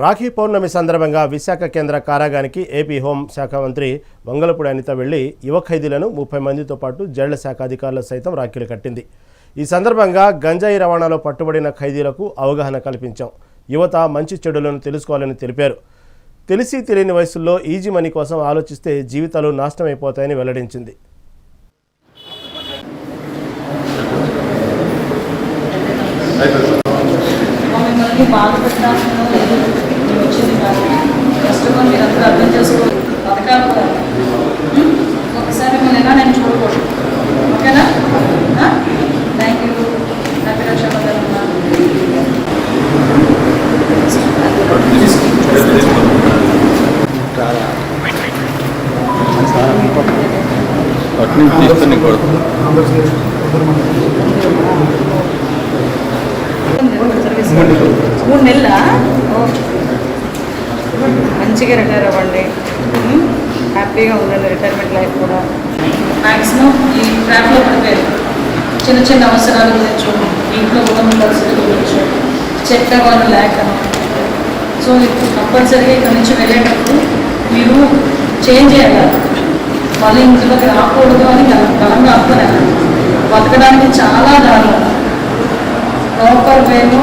రాఖీ పౌర్ణమి సందర్భంగా విశాఖ కేంద్ర కారాగానికి AP home శాఖ మంత్రి వంగలపూడి అనిత వెళ్లి యువ ఖైదీలను 30 మందితో పాటు జైళ్ల శాఖ అధికారులు సైతం రాఖీలు కట్టింది. ఈ సందర్భంగా గంజాయి రవాణాలో పట్టుబడిన ఖైదీలకు అవగాహన కల్పించాం. యువత మంచి చెడులను తెలుసుకోవాలని తెలిపారు. తెలిసి తెలియని వయసుల్లో ఈజీ మనీ కోసం ఆలోచిస్తే జీవితాలు నాశనమైపోతాయని వెల్లడించింది. మీరందరూ అర్థం చేసుకోవాలి. పథకాలు ఒకసారి మిమ్మల్ని నేను చూడకూడదు. ఓకేనా? Thank you. హ్యాపీ రక్షాబంధన్. మూడు నెలల మంచిగా రిటైర్ అవ్వండి. హ్యాపీగా ఉండండి. రిటైర్మెంట్ లైఫ్ కూడా మ్యాక్సిమం ఈ ట్రాప్లో పడిపోయారు. చిన్న చిన్న అవసరాల గురించి, ఇంట్లో కుటుంబ పరిస్థితుల గురించి, చెట్ల వాళ్ళు లేకను. సో ఇప్పుడు కంపల్సరీగా ఇక్కడ నుంచి వెళ్ళేటప్పుడు మీరు చేంజ్ చేయాలి. మళ్ళీ ఇంట్లోకి రాకూడదు అని బలంగా అనుకున్నాను. బతకడానికి చాలా దారులు ప్రాపర్ వేలో